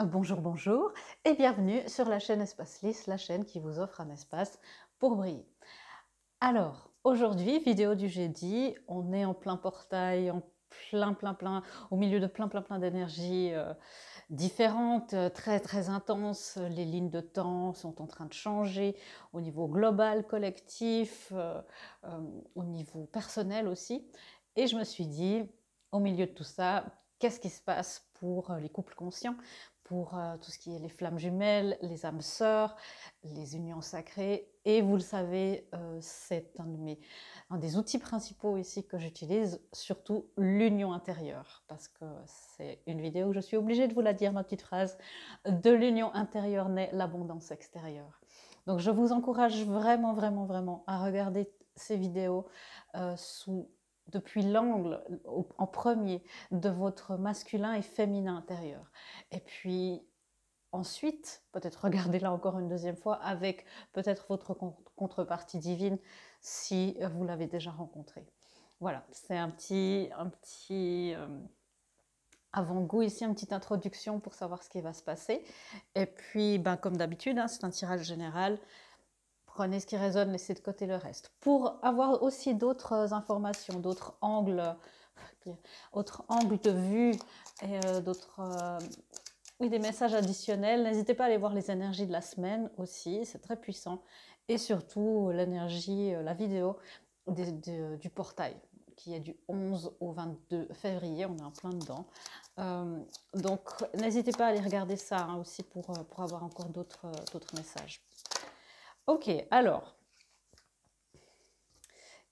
Bonjour, bonjour et bienvenue sur la chaîne Espace Lys, la chaîne qui vous offre un espace pour briller. Alors, aujourd'hui, vidéo du jeudi, on est en plein portail, en plein, au milieu de plein d'énergies différentes, très intenses. Les lignes de temps sont en train de changer au niveau global, collectif, au niveau personnel aussi. Et je me suis dit, au milieu de tout ça, qu'est-ce qui se passe pour les couples conscients, pour tout ce qui est les flammes jumelles, les âmes sœurs, les unions sacrées. Et vous le savez, c'est un des outils principaux ici que j'utilise, surtout l'union intérieure, parce que c'est une vidéo où je suis obligée de vous la dire, ma petite phrase, de l'union intérieure naît l'abondance extérieure. Donc je vous encourage vraiment à regarder ces vidéos sous depuis l'angle en premier de votre masculin et féminin intérieur. Et puis ensuite, peut-être regardez-la encore une deuxième fois avec peut-être votre contrepartie divine si vous l'avez déjà rencontrée. Voilà, c'est un petit avant-goût ici, une petite introduction pour savoir ce qui va se passer. Et puis, ben, comme d'habitude, hein, c'est un tirage général. Prenez ce qui résonne, laissez de côté le reste. Pour avoir aussi d'autres informations, autres angles de vue et oui, des messages additionnels, n'hésitez pas à aller voir les énergies de la semaine aussi, c'est très puissant. Et surtout l'énergie, la vidéo du portail, qui est du 11 au 22 février, on est en plein dedans. Donc n'hésitez pas à aller regarder ça hein, aussi pour avoir encore d'autres messages. Ok, alors,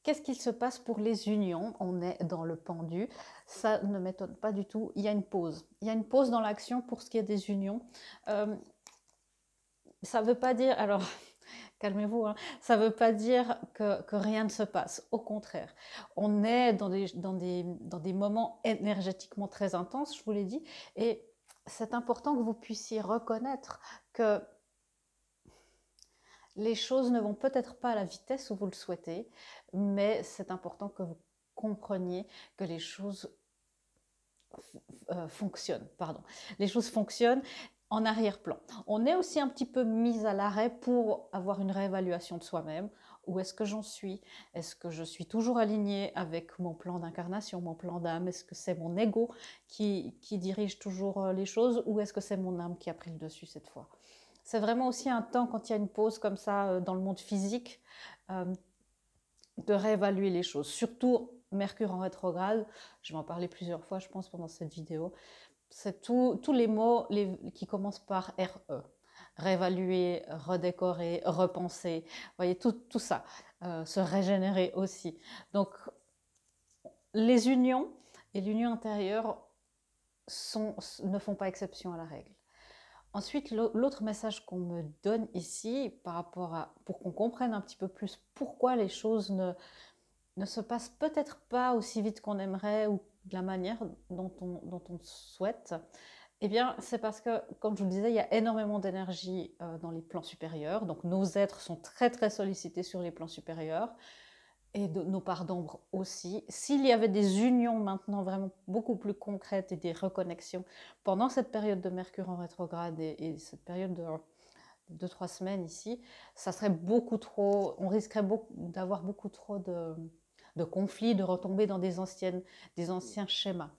qu'est-ce qu'il se passe pour les unions? On est dans le pendu, ça ne m'étonne pas du tout, il y a une pause. Il y a une pause dans l'action pour ce qui est des unions. Ça ne veut pas dire, alors calmez-vous, hein, ça ne veut pas dire que rien ne se passe, au contraire. On est dans des moments énergétiquement très intenses, je vous l'ai dit, et c'est important que vous puissiez reconnaître que les choses ne vont peut-être pas à la vitesse où vous le souhaitez, mais c'est important que vous compreniez que les choses fonctionnent. Pardon. Les choses fonctionnent en arrière-plan. On est aussi un petit peu mis à l'arrêt pour avoir une réévaluation de soi-même. Où est-ce que j'en suis? Est-ce que je suis toujours alignée avec mon plan d'incarnation, mon plan d'âme? Est-ce que c'est mon ego qui dirige toujours les choses ou est-ce que c'est mon âme qui a pris le dessus cette fois? C'est vraiment aussi un temps quand il y a une pause comme ça dans le monde physique euh, de réévaluer les choses. Surtout Mercure en rétrograde, je vais en parler plusieurs fois je pense pendant cette vidéo. C'est tous les mots qui commencent par RE. Réévaluer, redécorer, repenser, vous voyez, tout ça. Se régénérer aussi. Donc, les unions et l'union intérieure ne font pas exception à la règle. Ensuite, l'autre message qu'on me donne ici, pour qu'on comprenne un petit peu plus pourquoi les choses ne se passent peut-être pas aussi vite qu'on aimerait ou de la manière dont on souhaite, eh bien, c'est parce que, comme je vous le disais, il y a énormément d'énergie dans les plans supérieurs. Donc, nos êtres sont très sollicités sur les plans supérieurs et nos parts d'ombre aussi. S'il y avait des unions maintenant vraiment beaucoup plus concrètes et des reconnexions pendant cette période de Mercure en rétrograde et cette période de 2-3 semaines ici, ça serait beaucoup trop, on risquerait d'avoir beaucoup trop de conflits, de retomber dans des anciens schémas.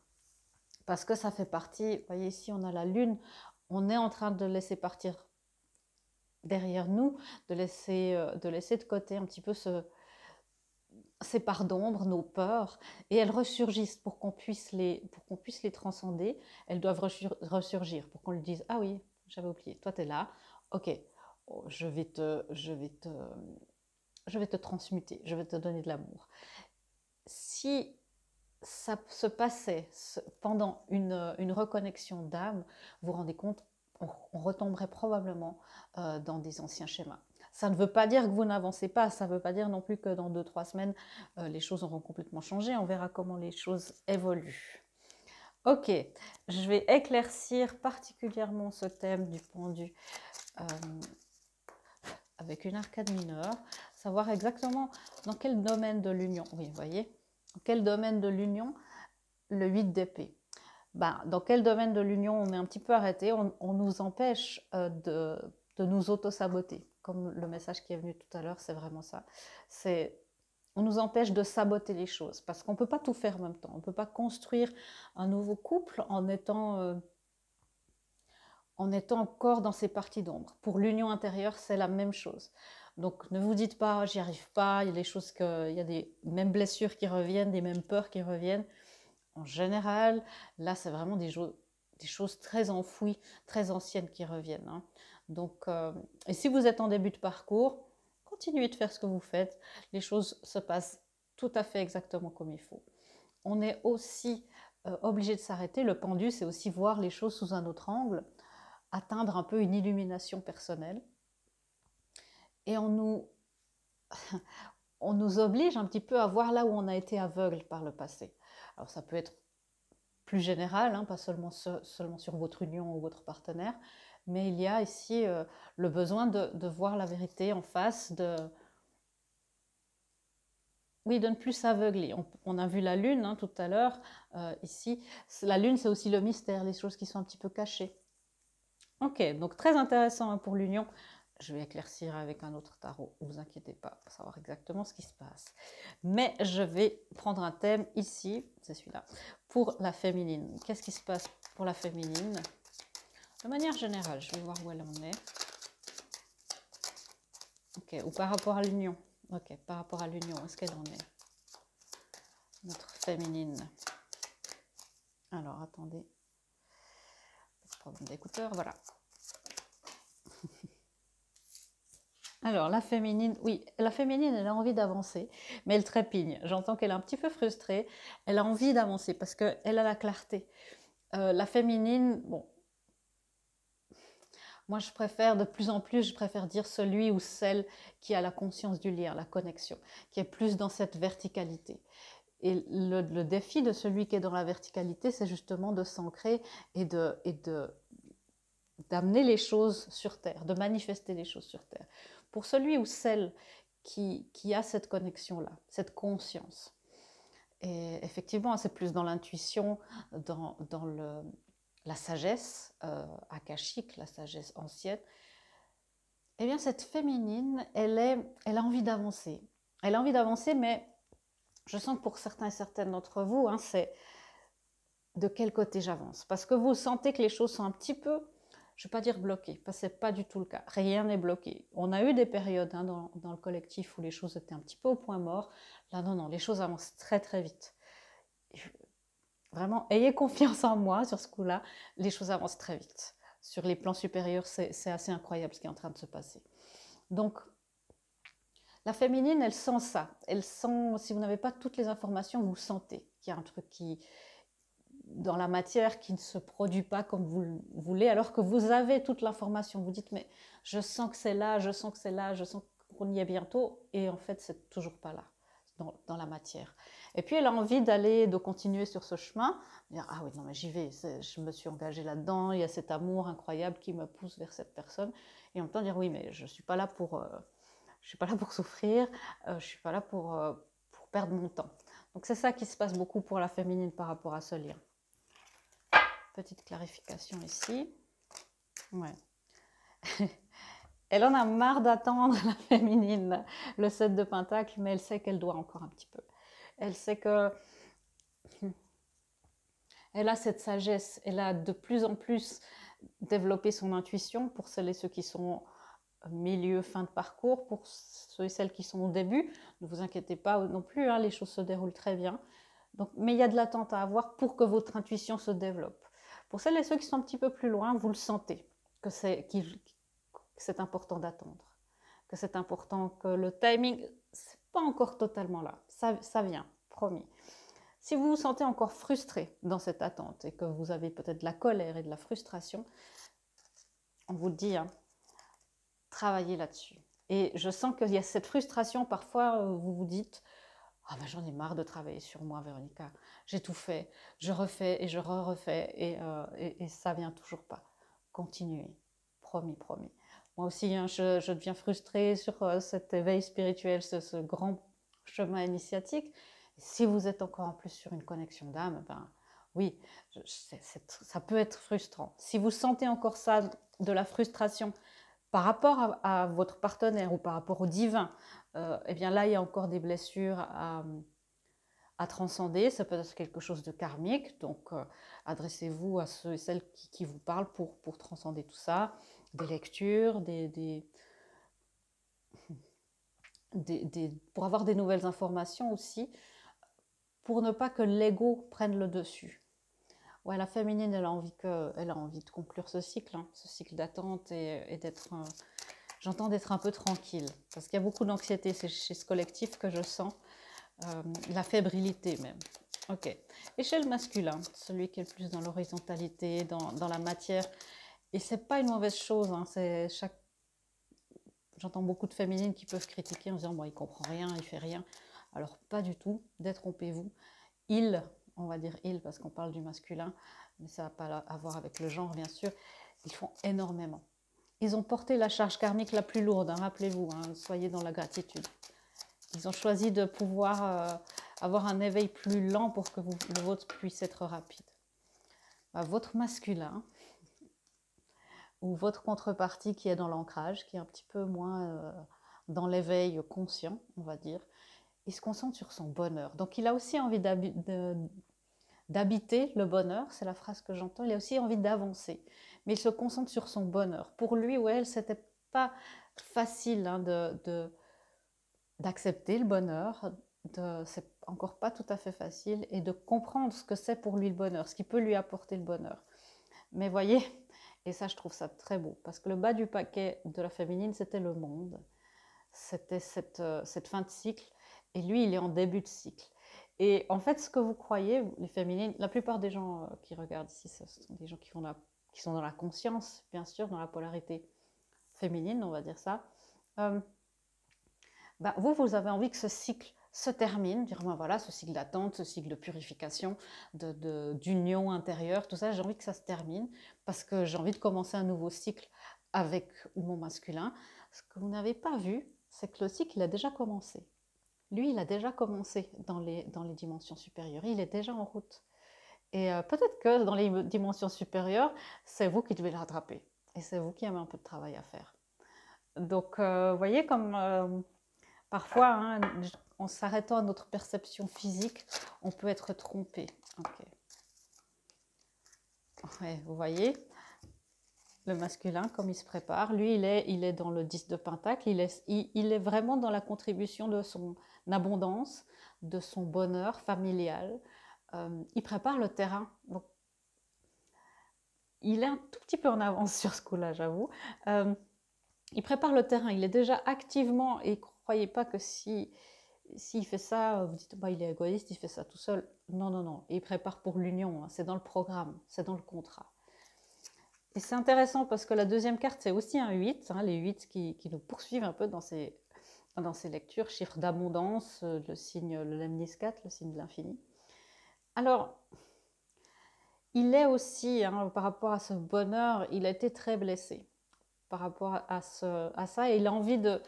Parce que ça fait partie, vous voyez ici on a la lune, on est en train de laisser partir derrière nous, de laisser de côté un petit peu ces parts d'ombre, nos peurs, et elles ressurgissent pour qu'on puisse les transcender. Elles doivent ressurgir pour qu'on lui dise ah oui, j'avais oublié, toi tu es là, ok, oh, je vais te transmuter, je vais te donner de l'amour. Si ça se passait pendant une reconnexion d'âme, vous vous rendez compte, on retomberait probablement dans des anciens schémas. Ça ne veut pas dire que vous n'avancez pas, ça ne veut pas dire non plus que dans 2-3 semaines, les choses auront complètement changé. On verra comment les choses évoluent. Ok, je vais éclaircir particulièrement ce thème du pendu euh, avec une arcade mineure, savoir exactement dans quel domaine de l'union, oui, vous voyez, dans quel domaine de l'union, le 8 d'épée. Ben, dans quel domaine de l'union on est un petit peu arrêté, on nous empêche de nous auto-saboter. Comme le message qui est venu tout à l'heure, c'est vraiment ça. On nous empêche de saboter les choses parce qu'on ne peut pas tout faire en même temps. On ne peut pas construire un nouveau couple en étant encore dans ces parties d'ombre. Pour l'union intérieure, c'est la même chose. Donc ne vous dites pas, j'y arrive pas, il y a des choses il y a des mêmes blessures qui reviennent, des mêmes peurs qui reviennent. En général, là, c'est vraiment des choses très enfouies, très anciennes qui reviennent. Hein. Donc, et si vous êtes en début de parcours, continuez de faire ce que vous faites. Les choses se passent tout à fait exactement comme il faut. On est aussi obligé de s'arrêter. Le pendu, c'est aussi voir les choses sous un autre angle, atteindre un peu une illumination personnelle. Et on nous oblige un petit peu à voir là où on a été aveugle par le passé. Alors ça peut être plus général, hein, pas seulement sur votre union ou votre partenaire, mais il y a ici le besoin de voir la vérité en face, oui, de ne plus s'aveugler. On a vu la lune hein, tout à l'heure, ici. La lune, c'est aussi le mystère, les choses qui sont un petit peu cachées. Ok, donc très intéressant hein, pour l'union. Je vais éclaircir avec un autre tarot, ne vous inquiétez pas, pour savoir exactement ce qui se passe. Mais je vais prendre un thème ici, c'est celui-là, pour la féminine. Qu'est-ce qui se passe pour la féminine? De manière générale, je vais voir où elle en est. Ok, ou par rapport à l'union. Ok, par rapport à l'union, est-ce qu'elle en est? Notre féminine. Alors, attendez. Problème d'écouteur, voilà. Alors, la féminine, oui, la féminine, elle a envie d'avancer, mais elle trépigne. J'entends qu'elle est un petit peu frustrée. Elle a envie d'avancer parce qu'elle a la clarté. La féminine, bon, moi je préfère de plus en plus, je préfère dire celui ou celle qui a la conscience du lien, la connexion, qui est plus dans cette verticalité. Et le défi de celui qui est dans la verticalité, c'est justement de s'ancrer et d'amener les choses sur Terre, de manifester les choses sur Terre. Pour celui ou celle qui a cette connexion-là, cette conscience, et effectivement, c'est plus dans l'intuition, dans la sagesse akashique, la sagesse ancienne, eh bien cette féminine, elle a envie d'avancer. Elle a envie d'avancer, mais je sens que pour certains et certaines d'entre vous, hein, c'est de quel côté j'avance. Parce que vous sentez que les choses sont un petit peu, je ne vais pas dire bloquées, parce que ce n'est pas du tout le cas. Rien n'est bloqué. On a eu des périodes hein, dans le collectif où les choses étaient un petit peu au point mort. Là, non, non, les choses avancent très, très vite. Vraiment, ayez confiance en moi sur ce coup-là. Les choses avancent très vite. Sur les plans supérieurs, c'est assez incroyable ce qui est en train de se passer. Donc, la féminine, elle sent ça. Elle sent, si vous n'avez pas toutes les informations, vous sentez qu'il y a un truc dans la matière qui ne se produit pas comme vous le voulez, alors que vous avez toute l'information. Vous dites, mais je sens que c'est là, je sens que c'est là, je sens qu'on y est bientôt. Et en fait, c'est toujours pas là, dans la matière. Et puis, elle a envie de continuer sur ce chemin. Dire, ah oui, non, mais j'y vais, je me suis engagée là-dedans, il y a cet amour incroyable qui me pousse vers cette personne. Et en même temps, dire, oui, mais je ne suis pas là pour... je ne suis pas là pour souffrir, je ne suis pas là pour perdre mon temps. Donc c'est ça qui se passe beaucoup pour la féminine par rapport à ce lien. Petite clarification ici. Ouais. Elle en a marre d'attendre, la féminine, le 7 de Pentacle, mais elle sait qu'elle doit encore un petit peu. Elle sait que... Elle a cette sagesse, elle a de plus en plus développé son intuition pour celles et ceux qui sont milieu, fin de parcours. Pour ceux et celles qui sont au début, ne vous inquiétez pas non plus, hein, les choses se déroulent très bien. Donc, mais il y a de l'attente à avoir pour que votre intuition se développe. Pour celles et ceux qui sont un petit peu plus loin, vous le sentez, que c'est important d'attendre, que c'est important, que le timing, c'est pas encore totalement là. Ça vient, promis. Si vous vous sentez encore frustré dans cette attente et que vous avez peut-être de la colère et de la frustration, on vous le dit, hein, travaillez là-dessus. Et je sens qu'il y a cette frustration, parfois vous vous dites « Ah ben j'en ai marre de travailler sur moi, Véronica, j'ai tout fait, je refais et je refais et ça vient toujours pas. » Continuez, promis, promis. Moi aussi, hein, je deviens frustrée sur cet éveil spirituel, ce grand chemin initiatique. Et si vous êtes encore en plus sur une connexion d'âme, ben, Oui, ça peut être frustrant. Si vous sentez encore ça, de la frustration par rapport à votre partenaire ou par rapport au divin, eh bien là, il y a encore des blessures à transcender. Ça peut être quelque chose de karmique. Donc, adressez-vous à ceux et celles qui vous parlent pour transcender tout ça. Des lectures, pour avoir des nouvelles informations aussi, pour ne pas que l'ego prenne le dessus. Ouais, la féminine, elle a envie de conclure ce cycle d'attente et d'être, j'entends d'être un peu tranquille, parce qu'il y a beaucoup d'anxiété chez ce collectif que je sens, la fébrilité même. Ok. Et chez le masculin, celui qui est le plus dans l'horizontalité, dans la matière, et c'est pas une mauvaise chose, hein, j'entends beaucoup de féminines qui peuvent critiquer en disant bon, il comprend rien, il fait rien. Alors pas du tout, détrompez-vous. Il, on va dire il parce qu'on parle du masculin, mais ça n'a pas à voir avec le genre bien sûr, ils font énormément. Ils ont porté la charge karmique la plus lourde, hein, rappelez-vous, hein, soyez dans la gratitude. Ils ont choisi de pouvoir avoir un éveil plus lent pour que le vôtre puisse être rapide. Votre masculin ou votre contrepartie qui est dans l'ancrage, qui est un petit peu moins dans l'éveil conscient, on va dire, il se concentre sur son bonheur. Donc il a aussi envie d'habiter le bonheur, c'est la phrase que j'entends, il a aussi envie d'avancer, mais il se concentre sur son bonheur. Pour lui ou elle, c'était pas facile hein, d'accepter le bonheur, c'est encore pas tout à fait facile, et de comprendre ce que c'est pour lui le bonheur, ce qui peut lui apporter le bonheur. Mais voyez, et ça je trouve ça très beau, parce que le bas du paquet de la féminine, c'était le monde, c'était cette fin de cycle, et lui, il est en début de cycle. Et en fait, ce que vous croyez, les féminines, la plupart des gens qui regardent ici, ce sont des gens qui sont dans la conscience, bien sûr, dans la polarité féminine, on va dire ça. Vous avez envie que ce cycle se termine, dire ben voilà, ce cycle d'attente, ce cycle de purification, d'union intérieure, tout ça, j'ai envie que ça se termine parce que j'ai envie de commencer un nouveau cycle avec mon masculin. Ce que vous n'avez pas vu, c'est que le cycle il a déjà commencé. Lui, il a déjà commencé dans les dimensions supérieures, il est déjà en route. Et peut-être que dans les dimensions supérieures, c'est vous qui devez le rattraper. Et c'est vous qui avez un peu de travail à faire. Donc, vous voyez comme parfois, hein, en s'arrêtant à notre perception physique, on peut être trompé. Okay. Ouais, vous voyez, le masculin, comme il se prépare, lui, il est dans le 10 de Pentacle, il est vraiment dans la contribution de son abondance, de son bonheur familial. Il prépare le terrain. Donc, il est un tout petit peu en avance sur ce coup-là, j'avoue. Il prépare le terrain, il est déjà activement, et croyez pas que s'il fait ça, vous dites bah, il est égoïste, il fait ça tout seul. Non, non, non, il prépare pour l'union, hein. C'est dans le programme, c'est dans le contrat. Et c'est intéressant parce que la deuxième carte, c'est aussi un 8, hein, les 8 qui nous poursuivent un peu dans ces lectures, chiffre d'abondance, le signe, le Lemnis 4, le signe de l'infini. Alors, il est aussi, hein, par rapport à ce bonheur, il a été très blessé par rapport à ça, et il a envie de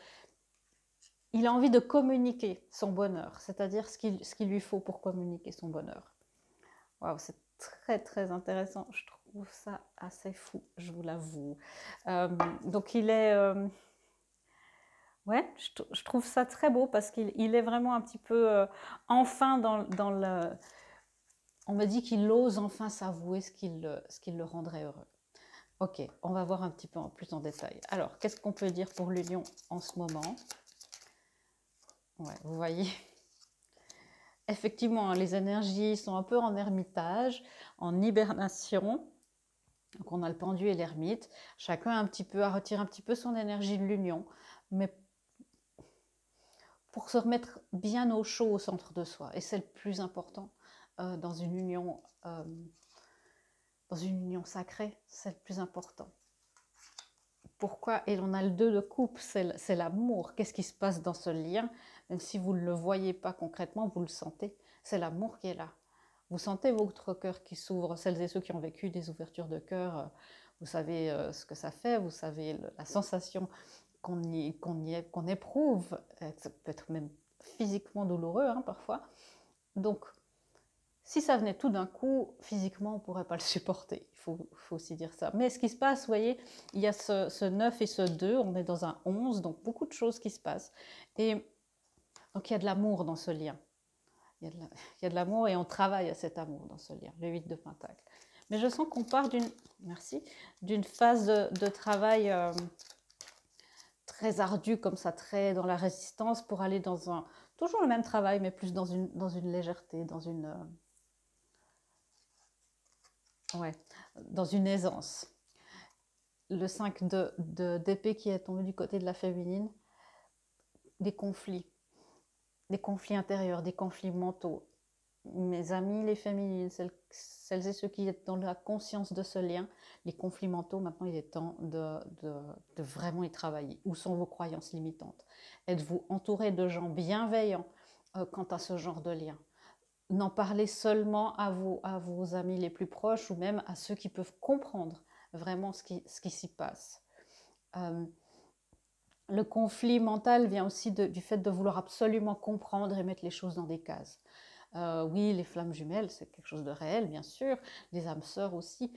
communiquer son bonheur, c'est-à-dire ce qu'il lui faut pour communiquer son bonheur. Waouh, c'est très très intéressant, je trouve ça assez fou, je vous l'avoue. Donc il est... ouais, je trouve ça très beau parce qu'il est vraiment un petit peu enfin dans le... On me dit qu'il ose enfin s'avouer ce qui le rendrait heureux. Ok, on va voir un petit peu plus en détail. Alors, qu'est-ce qu'on peut dire pour l'union en ce moment? Ouais, vous voyez, effectivement, les énergies sont un peu en ermitage, en hibernation. Donc on a le pendu et l'ermite. Chacun a un petit peu à retirer un petit peu son énergie de l'union, mais pour se remettre bien au chaud au centre de soi. Et c'est le plus important dans une union sacrée, c'est le plus important. Pourquoi? Et on a le 2 de coupe, c'est l'amour. Qu'est-ce qui se passe dans ce lien? Même si vous ne le voyez pas concrètement, vous le sentez. C'est l'amour qui est là. Vous sentez votre cœur qui s'ouvre. Celles et ceux qui ont vécu des ouvertures de cœur, vous savez ce que ça fait, vous savez la sensation qu'on éprouve. Ça peut être même physiquement douloureux hein, parfois. Donc, Si ça venait tout d'un coup, physiquement, on ne pourrait pas le supporter. Il faut aussi dire ça. Mais ce qui se passe, vous voyez, il y a ce 9 et ce 2, on est dans un 11, donc beaucoup de choses qui se passent. Et donc il y a de l'amour dans ce lien. Il y a de l'amour et on travaille à cet amour dans ce lien, le 8 de Pentacle. Mais je sens qu'on part d'une phase de travail très ardue, comme ça, très dans la résistance, pour aller dans toujours le même travail, mais plus dans une légèreté, ouais, dans une aisance. Le 5 d'épée qui est tombé du côté de la féminine, des conflits intérieurs, des conflits mentaux. Mes amis, les féminines, celles et ceux qui sont dans la conscience de ce lien, les conflits mentaux, maintenant il est temps de vraiment y travailler. Où sont vos croyances limitantes? Êtes-vous entouré de gens bienveillants quant à ce genre de lien? N'en parlez seulement à vos amis les plus proches ou même à ceux qui peuvent comprendre vraiment ce qui s'y passe. Le conflit mental vient aussi du fait de vouloir absolument comprendre et mettre les choses dans des cases. Oui, les flammes jumelles, c'est quelque chose de réel, bien sûr. Les âmes sœurs aussi.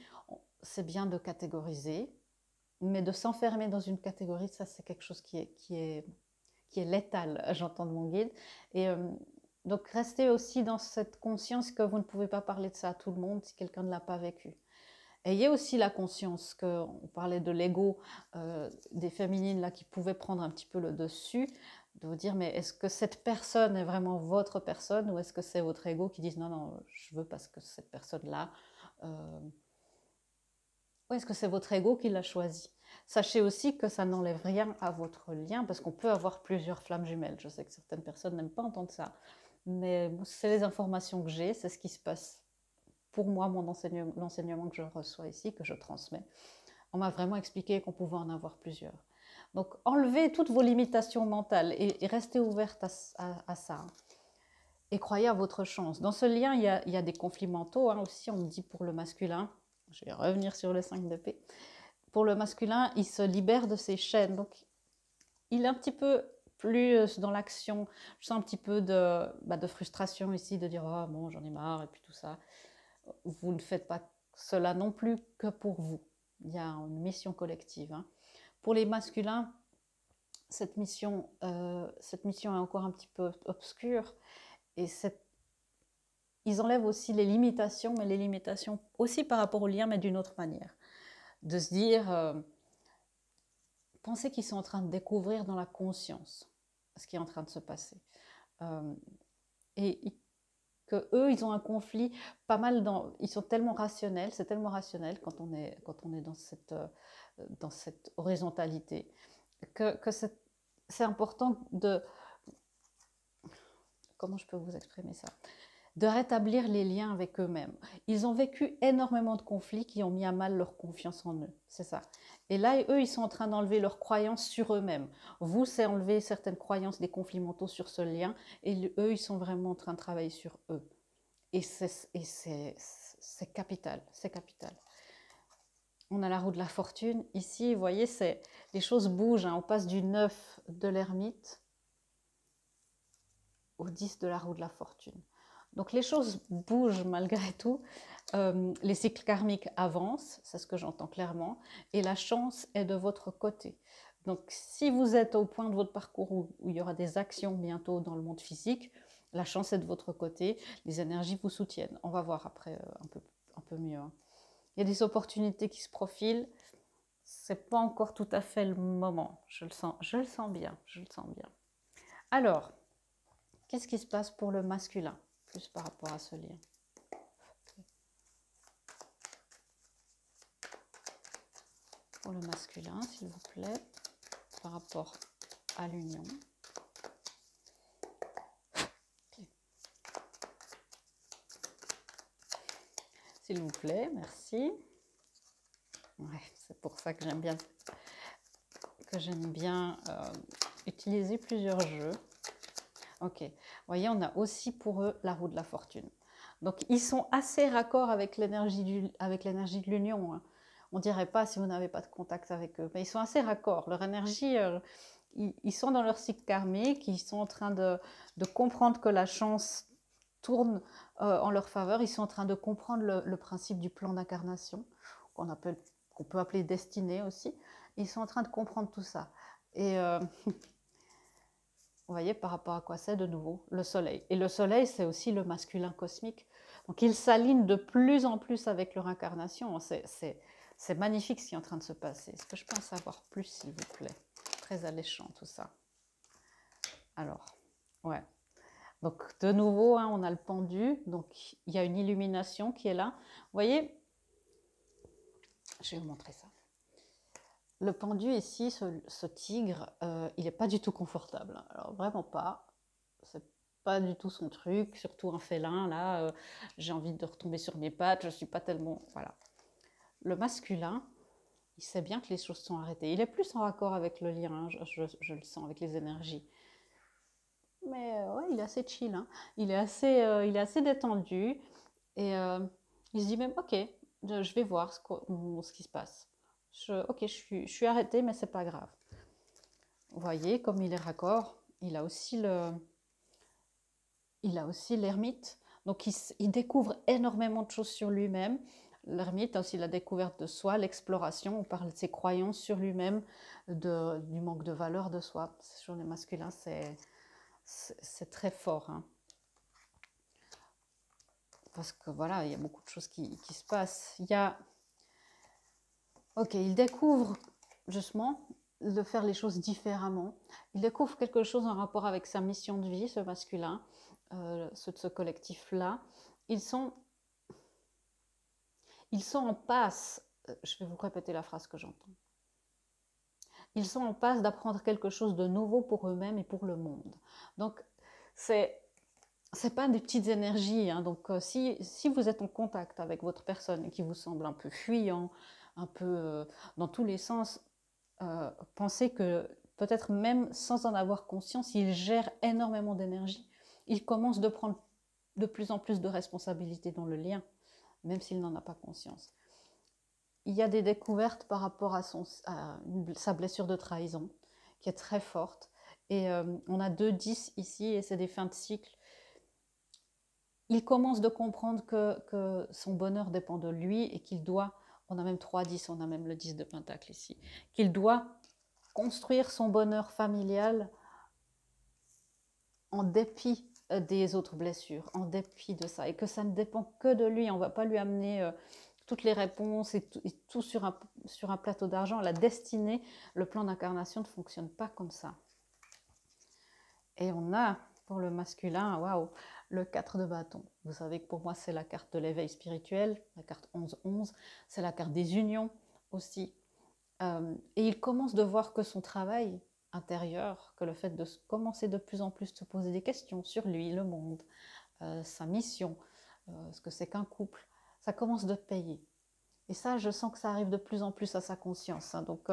C'est bien de catégoriser, mais de s'enfermer dans une catégorie, ça, c'est quelque chose qui est létal, j'entends de mon guide. Et donc, restez aussi dans cette conscience que vous ne pouvez pas parler de ça à tout le monde si quelqu'un ne l'a pas vécu. Ayez aussi la conscience qu'on parlait de l'ego des féminines là qui pouvaient prendre un petit peu le dessus, de vous dire mais est-ce que cette personne est vraiment votre personne ou est-ce que c'est votre ego qui dit non, non, je veux parce que cette personne-là, ou est-ce que c'est votre ego qui l'a choisi? Sachez aussi que ça n'enlève rien à votre lien parce qu'on peut avoir plusieurs flammes jumelles. Je sais que certaines personnes n'aiment pas entendre ça, mais c'est les informations que j'ai, c'est ce qui se passe pour moi, l'enseignement que je reçois ici, que je transmets. On m'a vraiment expliqué qu'on pouvait en avoir plusieurs. Donc, enlevez toutes vos limitations mentales et restez ouverte à ça. Et croyez à votre chance. Dans ce lien, il y a des conflits mentaux aussi, on me dit pour le masculin. Je vais revenir sur le 5 d'épée. Pour le masculin, il se libère de ses chaînes. Donc, il est un petit peu plus dans l'action. Je sens un petit peu de frustration ici, de dire « Oh, bon, j'en ai marre » et puis tout ça. Vous ne faites pas cela non plus que pour vous. Il y a une mission collective. Pour les masculins, cette mission est encore un petit peu obscure et ils enlèvent aussi les limitations, mais les limitations aussi par rapport au lien, mais d'une autre manière. De se dire, pensez qu'ils sont en train de découvrir dans la conscience ce qui est en train de se passer. Et que eux, ils ont un conflit pas mal ils sont tellement rationnels, c'est tellement rationnel quand on est dans cette horizontalité que c'est important comment je peux vous exprimer ça, de rétablir les liens avec eux-mêmes. Ils ont vécu énormément de conflits qui ont mis à mal leur confiance en eux, c'est ça. Et là, eux, ils sont en train d'enlever leurs croyances sur eux-mêmes. Vous, c'est enlever certaines croyances des conflits mentaux sur ce lien, et eux, ils sont vraiment en train de travailler sur eux. Et c'est capital, c'est capital. On a la roue de la fortune. Ici, vous voyez, les choses bougent. On passe du 9 de l'ermite au 10 de la roue de la fortune. Donc les choses bougent malgré tout. Les cycles karmiques avancent, c'est ce que j'entends clairement. Et la chance est de votre côté. Donc si vous êtes au point de votre parcours où il y aura des actions bientôt dans le monde physique, la chance est de votre côté, les énergies vous soutiennent. On va voir après un peu mieux. Il y a des opportunités qui se profilent. C'est pas encore tout à fait le moment. Je le sens bien. Alors, qu'est-ce qui se passe pour le masculin, plus par rapport à ce lien? Pour le masculin, s'il vous plaît, par rapport à l'union. S'il vous plaît, merci. Ouais, c'est pour ça que j'aime bien utiliser plusieurs jeux. Ok, vous voyez, on a aussi pour eux la roue de la fortune. Donc, ils sont assez raccords avec l'énergie de l'union. On ne dirait pas si vous n'avez pas de contact avec eux, mais ils sont assez raccords. Leur énergie, ils sont dans leur cycle karmique, ils sont en train de comprendre que la chance tourne en leur faveur. Ils sont en train de comprendre le principe du plan d'incarnation, qu'on peut appeler destinée aussi. Ils sont en train de comprendre tout ça. Et vous voyez, par rapport à quoi c'est de nouveau? Le soleil. Et le soleil, c'est aussi le masculin cosmique. Donc ils s'alignent de plus en plus avec leur incarnation. C'est magnifique ce qui est en train de se passer. Est-ce que je peux en savoir plus, s'il vous plaît? Très alléchant tout ça. Alors, ouais. Donc de nouveau, hein, on a le pendu. Donc il y a une illumination qui est là. Vous voyez, je vais vous montrer ça. Le pendu ici, ce tigre, il n'est pas du tout confortable. Alors vraiment pas. C'est pas du tout son truc, surtout un félin. Là, j'ai envie de retomber sur mes pattes. Je suis pas tellement, voilà. Le masculin, il sait bien que les choses sont arrêtées. Il est plus en raccord avec le lien, hein, je le sens, avec les énergies. Mais ouais, il est assez chill, hein. Il est assez détendu. Et il se dit même, ok, je vais voir ce qui se passe. Ok, je suis arrêtée, mais c'est pas grave. Vous voyez, comme il est raccord, il a aussi l'ermite. Donc il découvre énormément de choses sur lui-même. L'ermite a aussi la découverte de soi, l'exploration. On parle de ses croyances sur lui-même, du manque de valeur de soi. Sur les masculins, c'est très fort, hein. Parce que voilà, il y a beaucoup de choses qui se passent. Ok, il découvre justement de faire les choses différemment. Il découvre quelque chose en rapport avec sa mission de vie, ce masculin, ceux de ce collectif-là. Ils sont en passe, je vais vous répéter la phrase que j'entends. Ils sont en passe d'apprendre quelque chose de nouveau pour eux-mêmes et pour le monde. Donc, c'est pas des petites énergies, hein. Donc si vous êtes en contact avec votre personne et qui vous semble un peu fuyant, un peu dans tous les sens, pensez que peut-être même sans en avoir conscience, il gère énormément d'énergie. Il commence de prendre de plus en plus de responsabilités dans le lien, même s'il n'en a pas conscience. Il y a des découvertes par rapport à sa blessure de trahison, qui est très forte. Et on a 2-10 ici, et c'est des fins de cycle. Il commence de comprendre que son bonheur dépend de lui et qu'il doit, on a même 3-10, on a même le 10 de Pentacle ici, qu'il doit construire son bonheur familial en dépit des autres blessures, en dépit de ça, et que ça ne dépend que de lui. On ne va pas lui amener toutes les réponses et tout sur un plateau d'argent. La destinée, le plan d'incarnation ne fonctionne pas comme ça. Et on a, pour le masculin, waouh, le 4 de bâton. Vous savez que pour moi, c'est la carte de l'éveil spirituel, la carte 11-11. C'est la carte des unions aussi. Et il commence de voir que son travail intérieur, que le fait de commencer de plus en plus se poser des questions sur lui, le monde, sa mission, ce que c'est qu'un couple, ça commence de payer. Et ça, je sens que ça arrive de plus en plus à sa conscience, hein. Donc,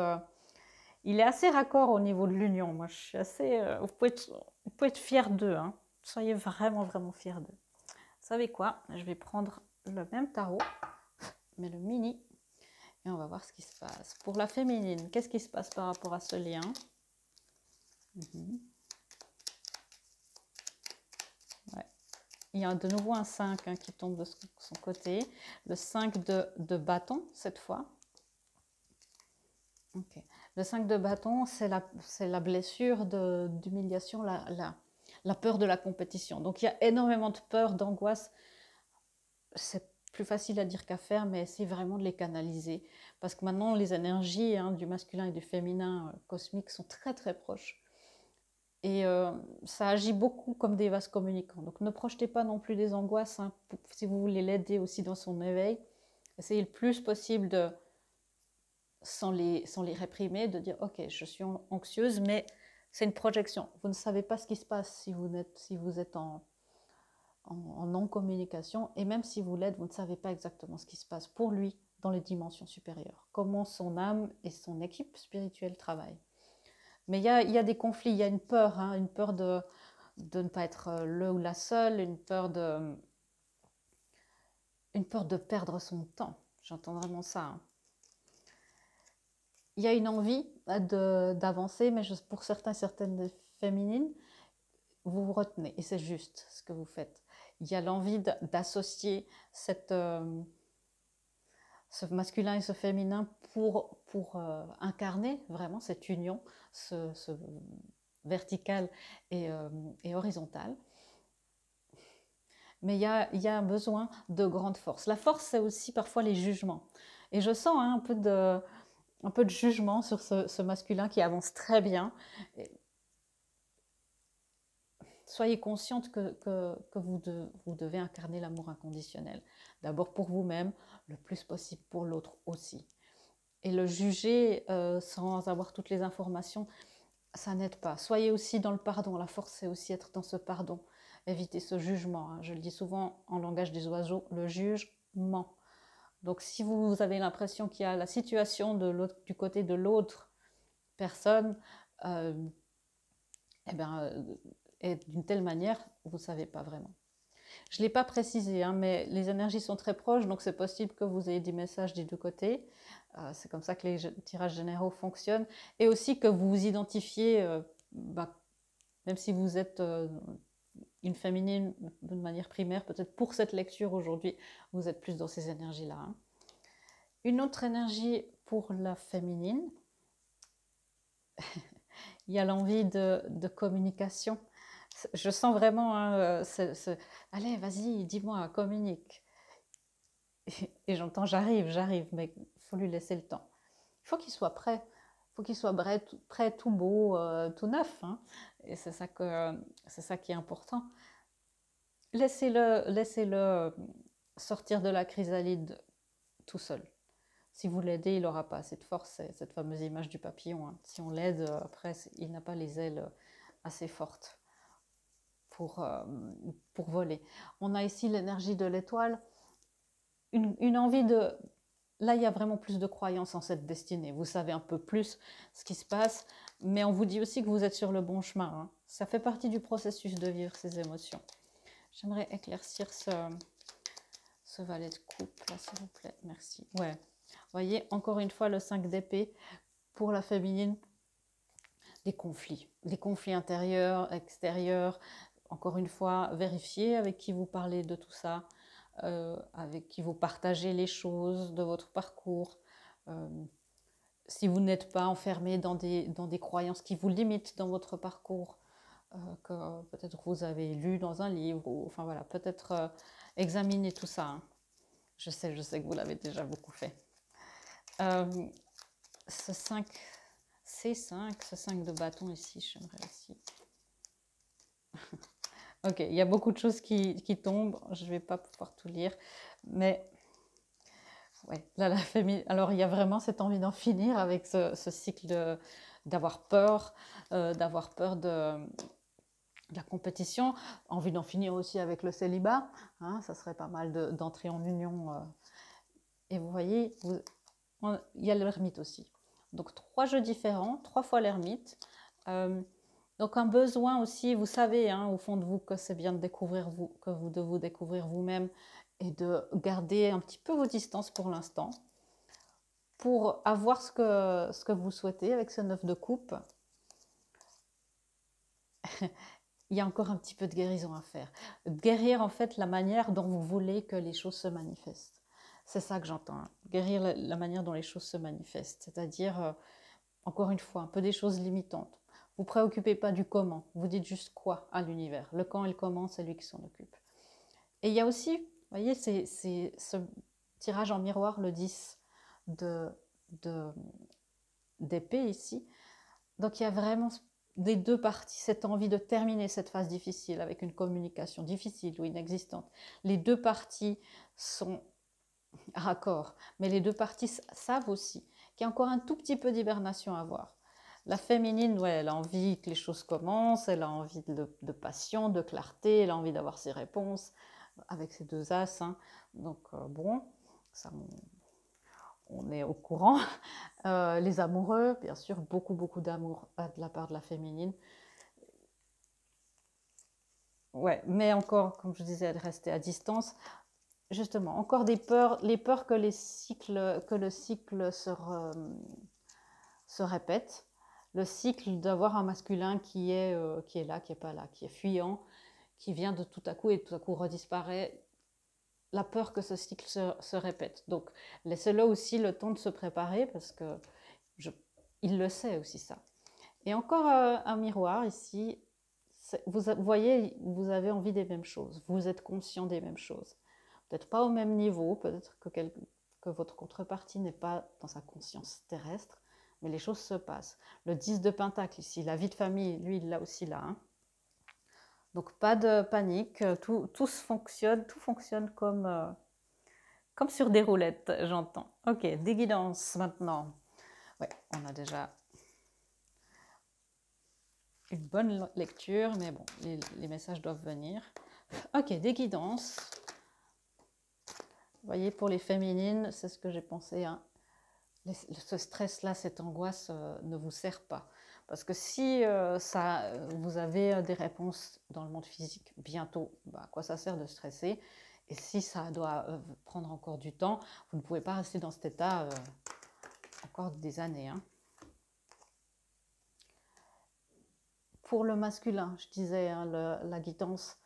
il est assez raccord au niveau de l'union. Moi, je suis assez... vous pouvez être fiers d'eux, hein. Soyez vraiment, vraiment fiers d'eux. Vous savez quoi? Je vais prendre le même tarot, mais le mini, et on va voir ce qui se passe. Pour la féminine, qu'est-ce qui se passe par rapport à ce lien? Ouais. Il y a de nouveau un 5 hein, qui tombe de son côté. Le 5 de bâton, cette fois. Okay. Le 5 de bâton, c'est la blessure d'humiliation, la peur de la compétition. Donc il y a énormément de peur, d'angoisse. C'est plus facile à dire qu'à faire, mais essayez vraiment de les canaliser. Parce que maintenant, les énergies hein, du masculin et du féminin cosmique sont très très proches. Et ça agit beaucoup comme des vases communicants. Donc ne projetez pas non plus des angoisses. Hein, si vous voulez l'aider aussi dans son éveil, essayez le plus possible de... sans les réprimer, de dire ok, je suis anxieuse, mais c'est une projection. Vous ne savez pas ce qui se passe si vous êtes en non-communication, et même si vous l'êtes, vous ne savez pas exactement ce qui se passe pour lui dans les dimensions supérieures, comment son âme et son équipe spirituelle travaillent. Mais il y a des conflits, il y a une peur, hein, une peur de ne pas être le ou la seule, une peur de perdre son temps. J'entends vraiment ça, hein. Il y a une envie d'avancer, mais pour certaines féminines, vous vous retenez. Et c'est juste ce que vous faites. Il y a l'envie d'associer ce masculin et ce féminin pour incarner vraiment cette union, ce vertical et horizontal. Mais il y a un besoin de grande force. La force, c'est aussi parfois les jugements. Et je sens hein, un peu de jugement sur ce masculin qui avance très bien. Soyez consciente que vous devez incarner l'amour inconditionnel. D'abord pour vous-même, le plus possible pour l'autre aussi. Et le juger sans avoir toutes les informations, ça n'aide pas. Soyez aussi dans le pardon. La force, c'est aussi être dans ce pardon. Évitez ce jugement. Hein. Je le dis souvent en langage des oiseaux, le jugement. Donc si vous avez l'impression qu'il y a la situation du côté de l'autre personne, eh ben, et d'une telle manière, vous ne savez pas vraiment. Je ne l'ai pas précisé, hein, mais les énergies sont très proches, donc c'est possible que vous ayez des messages des deux côtés. C'est comme ça que les tirages généraux fonctionnent. Et aussi que vous vous identifiez, même si vous êtes une féminine de manière primaire, peut-être pour cette lecture aujourd'hui, vous êtes plus dans ces énergies-là. Hein. Une autre énergie pour la féminine, il y a l'envie de communication. Je sens vraiment, hein, allez, vas-y, dis-moi, communique. Et j'entends, j'arrive, mais il faut lui laisser le temps. Il faut qu'il soit prêt. Il faut qu'il soit prêt, tout beau, tout neuf. Hein. Et c'est ça qui est important. Laissez-le sortir de la chrysalide tout seul. Si vous l'aidez, il n'aura pas assez de force. C'est cette fameuse image du papillon. Hein. Si on l'aide, après, il n'a pas les ailes assez fortes pour voler. On a ici l'énergie de l'étoile. Une envie de... Là, il y a vraiment plus de croyance en cette destinée. Vous savez un peu plus ce qui se passe, mais on vous dit aussi que vous êtes sur le bon chemin. Hein. Ça fait partie du processus de vivre ces émotions. J'aimerais éclaircir ce valet de coupe, là, s'il vous plaît. Merci. Ouais. Vous voyez, encore une fois, le 5 d'épée pour la féminine, des conflits intérieurs, extérieurs. Encore une fois, vérifiez avec qui vous parlez de tout ça. Avec qui vous partagez les choses de votre parcours. Si vous n'êtes pas enfermé dans des croyances qui vous limitent dans votre parcours, que peut-être vous avez lu dans un livre, ou, enfin voilà, peut-être examiner tout ça. Hein. Je sais que vous l'avez déjà beaucoup fait. Ce 5, C5, ce 5 de bâton ici, j'aimerais aussi... Ok, il y a beaucoup de choses qui tombent, je ne vais pas pouvoir tout lire, mais ouais, là, la famille. Alors, il y a vraiment cette envie d'en finir avec ce cycle d'avoir peur de la compétition, envie d'en finir aussi avec le célibat, hein, ça serait pas mal d'entrer en union. Et vous voyez, il y a l'ermite aussi. Donc, 3 jeux différents, 3 fois l'ermite. Donc un besoin aussi, vous savez, hein, au fond de vous, que c'est bien de vous découvrir vous-même et de garder un petit peu vos distances pour l'instant, pour avoir ce que vous souhaitez avec ce 9 de coupe. Il y a encore un petit peu de guérison à faire. Guérir en fait la manière dont vous voulez que les choses se manifestent. C'est ça que j'entends. Hein. Guérir la manière dont les choses se manifestent. C'est-à-dire, encore une fois, un peu des choses limitantes. Vous ne préoccupez pas du comment, vous dites juste quoi à l'univers. Le quand et le comment, c'est lui qui s'en occupe. Et il y a aussi, vous voyez, c'est ce tirage en miroir, le 10 d'épée ici. Donc il y a vraiment des deux parties, cette envie de terminer cette phase difficile avec une communication difficile ou inexistante. Les deux parties sont raccords, mais les deux parties savent aussi qu'il y a encore un tout petit peu d'hibernation à avoir. La féminine, ouais, elle a envie que les choses commencent, elle a envie de passion, de clarté, elle a envie d'avoir ses réponses avec ses 2 as. Hein. Donc bon, ça, on est au courant. Les amoureux, bien sûr, beaucoup d'amour de la part de la féminine. Ouais, mais encore, comme je disais, de rester à distance. Justement, encore des peurs, les peurs que le cycle se répète. Le cycle d'avoir un masculin qui est là, qui n'est pas là, qui est fuyant, qui vient de tout à coup et tout à coup redisparaît. La peur que ce cycle se répète. Donc, laissez-le aussi le temps de se préparer parce que il le sait aussi ça. Et encore un miroir ici. Vous voyez, vous avez envie des mêmes choses. Vous êtes conscient des mêmes choses. Peut-être pas au même niveau, peut-être que votre contrepartie n'est pas dans sa conscience terrestre, mais les choses se passent. Le 10 de Pentacle ici, la vie de famille, lui, il l'a aussi là. Hein. Donc pas de panique, tout fonctionne comme sur des roulettes, j'entends. Ok, des guidances maintenant. Ouais, on a déjà une bonne lecture, mais bon, les messages doivent venir. Ok, des guidances. Vous voyez, pour les féminines, c'est ce que j'ai pensé. Hein. Ce stress-là, cette angoisse ne vous sert pas. Parce que si vous avez des réponses dans le monde physique bientôt, bah, à quoi ça sert de stresser? Et si ça doit prendre encore du temps, vous ne pouvez pas rester dans cet état encore des années. Hein. Pour le masculin, je disais, hein, la guidance,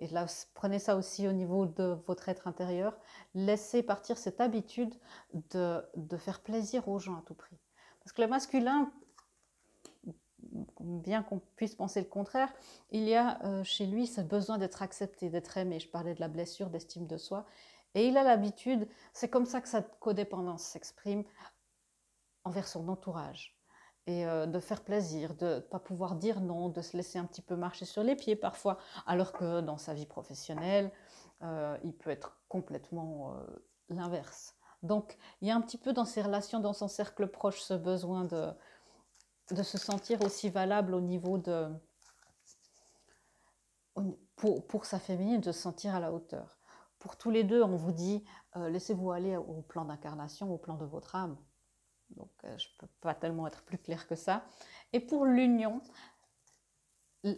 et là, prenez ça aussi au niveau de votre être intérieur, laissez partir cette habitude de faire plaisir aux gens à tout prix. Parce que le masculin, bien qu'on puisse penser le contraire, il y a chez lui ce besoin d'être accepté, d'être aimé. Je parlais de la blessure d'estime de soi. Et il a l'habitude, c'est comme ça que sa codépendance s'exprime envers son entourage. Et de faire plaisir, de ne pas pouvoir dire non, de se laisser un petit peu marcher sur les pieds parfois, alors que dans sa vie professionnelle, il peut être complètement l'inverse. Donc, il y a un petit peu dans ses relations, dans son cercle proche, ce besoin de se sentir aussi valable au niveau de... Pour sa féminine, de se sentir à la hauteur. Pour tous les deux, on vous dit, laissez-vous aller au plan d'incarnation, au plan de votre âme. Donc, je ne peux pas tellement être plus claire que ça. Et pour l'union,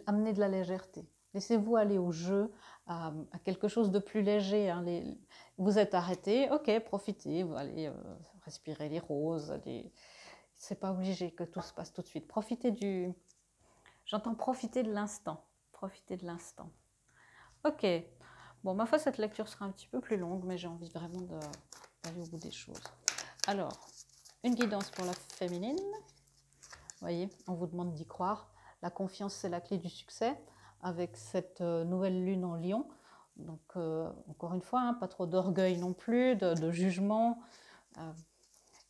amenez de la légèreté. Laissez-vous aller au jeu, à quelque chose de plus léger. Hein. Vous êtes arrêté, ok, profitez, vous allez respirer les roses. C'est pas obligé que tout se passe tout de suite. Profitez J'entends profiter de l'instant. Profitez de l'instant. Ok. Bon, ma foi, cette lecture sera un petit peu plus longue, mais j'ai envie vraiment d'aller au bout des choses. Alors, une guidance pour la féminine. Vous voyez, on vous demande d'y croire. La confiance, c'est la clé du succès avec cette nouvelle lune en Lion. Donc, encore une fois, hein, pas trop d'orgueil non plus, de jugement.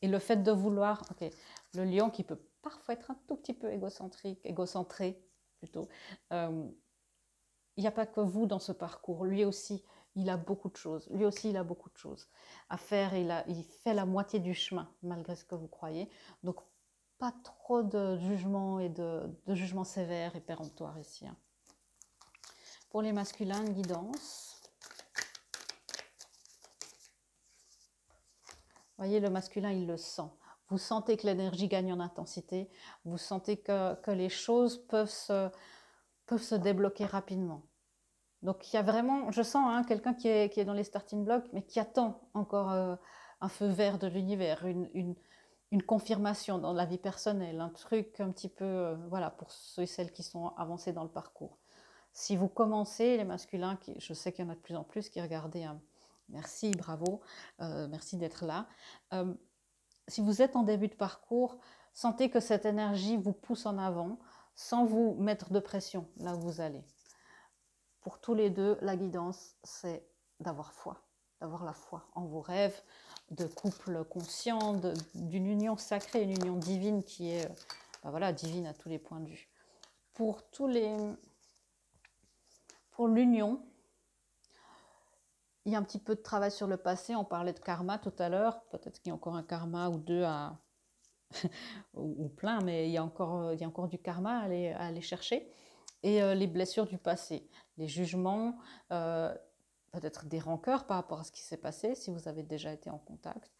Et le fait de vouloir, ok, le Lion qui peut parfois être un tout petit peu égocentré plutôt. Il n'y a pas que vous dans ce parcours. Lui aussi, il a beaucoup de choses. Lui aussi, il a beaucoup de choses à faire. Il fait la moitié du chemin, malgré ce que vous croyez. Donc, pas trop de jugement et de jugement sévère et péremptoire ici. Hein. Pour les masculins, une guidance. Vous voyez, le masculin, il le sent. Vous sentez que l'énergie gagne en intensité. Vous sentez que les choses peuvent se débloquer rapidement. Donc il y a vraiment, je sens hein, quelqu'un qui est dans les starting blocks, mais qui attend encore un feu vert de l'univers, une confirmation dans la vie personnelle, un truc un petit peu, voilà, pour ceux et celles qui sont avancés dans le parcours. Si vous commencez, les masculins, je sais qu'il y en a de plus en plus qui regardaient, hein, merci, bravo, merci d'être là. Si vous êtes en début de parcours, sentez que cette énergie vous pousse en avant sans vous mettre de pression là où vous allez. Pour tous les deux, la guidance, c'est d'avoir foi, d'avoir la foi en vos rêves, de couple conscient, d'une union sacrée, une union divine qui est voilà, divine à tous les points de vue. Pour l'union, il y a un petit peu de travail sur le passé. On parlait de karma tout à l'heure. Peut-être qu'il y a encore un karma ou deux ou plein, mais il y a encore du karma à aller chercher. Et les blessures du passé, les jugements, peut-être des rancœurs par rapport à ce qui s'est passé, si vous avez déjà été en contact,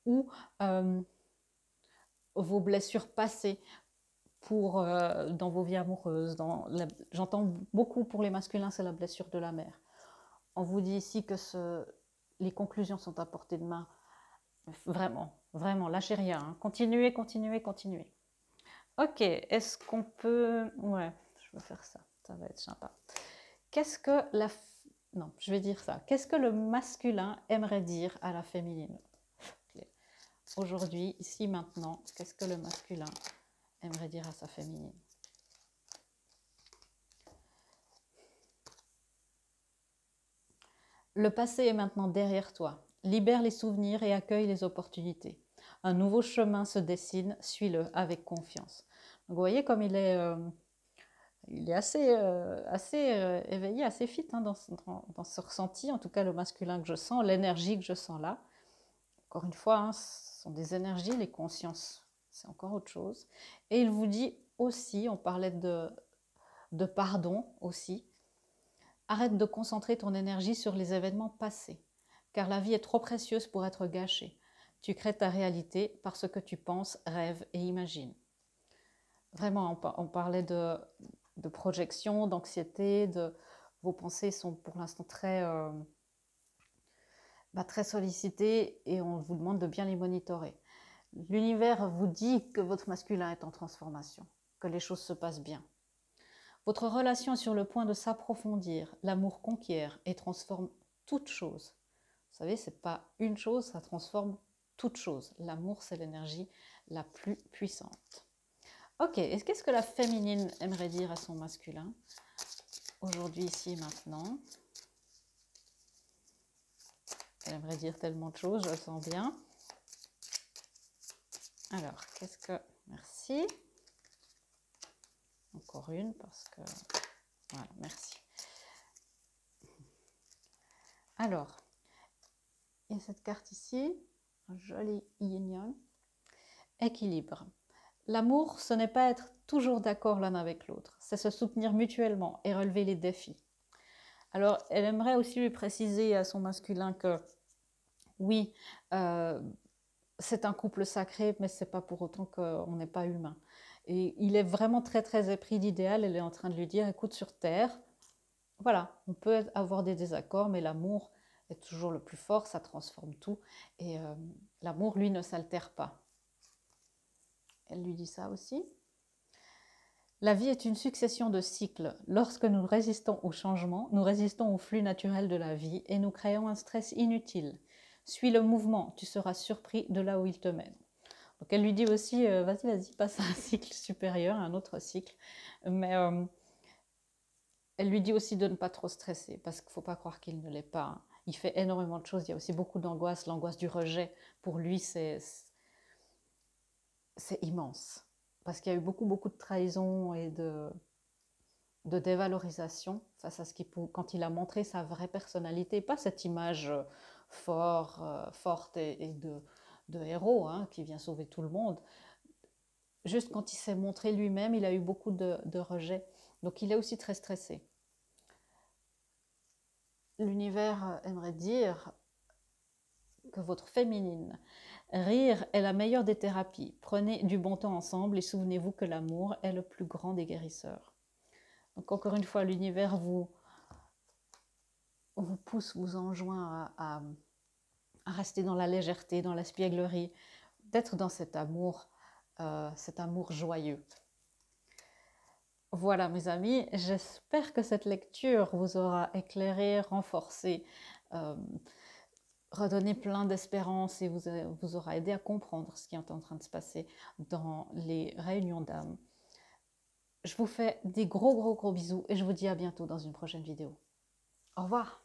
ou vos blessures passées dans vos vies amoureuses. J'entends beaucoup pour les masculins, c'est la blessure de la mère. On vous dit ici que les conclusions sont à portée de main. Vraiment, vraiment, lâchez rien. Hein. Continuez, continuez, continuez. Ok, est-ce qu'on peut... Ouais, je vais faire ça, ça va être sympa. Qu'est-ce que non, je vais dire ça. Qu'est-ce que le masculin aimerait dire à la féminine? Aujourd'hui, ici, maintenant, qu'est-ce que le masculin aimerait dire à sa féminine? Le passé est maintenant derrière toi. Libère les souvenirs et accueille les opportunités. Un nouveau chemin se dessine, suis-le avec confiance. Donc, vous voyez comme il est assez éveillé, assez fit hein, dans ce ressenti, en tout cas le masculin que je sens, l'énergie que je sens là. Encore une fois, hein, ce sont des énergies, les consciences, c'est encore autre chose. Et il vous dit aussi, on parlait de pardon aussi, arrête de concentrer ton énergie sur les événements passés, car la vie est trop précieuse pour être gâchée. Tu crées ta réalité par ce que tu penses, rêves et imagines. Vraiment, on parlait de projection, d'anxiété, vos pensées sont pour l'instant très sollicitées et on vous demande de bien les monitorer. L'univers vous dit que votre masculin est en transformation, que les choses se passent bien. Votre relation est sur le point de s'approfondir. L'amour conquiert et transforme toute chose. Vous savez, ce n'est pas une chose, ça transforme toute chose. L'amour, c'est l'énergie la plus puissante. Ok, et qu'est-ce que la féminine aimerait dire à son masculin? Aujourd'hui, ici, maintenant. Elle aimerait dire tellement de choses, je le sens bien. Alors, qu'est-ce que... Merci. Encore une, parce que... Voilà, merci. Alors, il y a cette carte ici, un joli yin-yang. Équilibre. L'amour, ce n'est pas être toujours d'accord l'un avec l'autre, c'est se soutenir mutuellement et relever les défis. Alors, elle aimerait aussi lui préciser à son masculin que, oui, c'est un couple sacré, mais ce n'est pas pour autant qu'on n'est pas humain. Et il est vraiment très, très épris d'idéal. Elle est en train de lui dire, écoute, sur Terre, voilà, on peut avoir des désaccords, mais l'amour est toujours le plus fort, ça transforme tout. Et l'amour, lui, ne s'altère pas. Elle lui dit ça aussi. La vie est une succession de cycles. Lorsque nous résistons au changement, nous résistons au flux naturel de la vie et nous créons un stress inutile. Suis le mouvement, tu seras surpris de là où il te mène. Donc elle lui dit aussi, vas-y, passe à un cycle supérieur, à un autre cycle. Mais elle lui dit aussi de ne pas trop stresser, parce qu'il ne faut pas croire qu'il ne l'est pas. Hein. Il fait énormément de choses, il y a aussi beaucoup d'angoisse. L'angoisse du rejet, pour lui, c'est immense. Parce qu'il y a eu beaucoup de trahison et de dévalorisation face à ce qu'il quand il a montré sa vraie personnalité, pas cette image forte et de héros hein, qui vient sauver tout le monde. Juste quand il s'est montré lui-même, il a eu beaucoup de rejet. Donc il est aussi très stressé. L'univers aimerait dire que votre féminine, rire est la meilleure des thérapies. Prenez du bon temps ensemble et souvenez-vous que l'amour est le plus grand des guérisseurs. Donc encore une fois, l'univers vous pousse, vous enjoint à rester dans la légèreté, dans l'espièglerie, d'être dans cet amour joyeux. Voilà mes amis, j'espère que cette lecture vous aura éclairé, renforcé, redonné plein d'espérance et vous aura aidé à comprendre ce qui est en train de se passer dans les réunions d'âme. Je vous fais des gros bisous et je vous dis à bientôt dans une prochaine vidéo. Au revoir.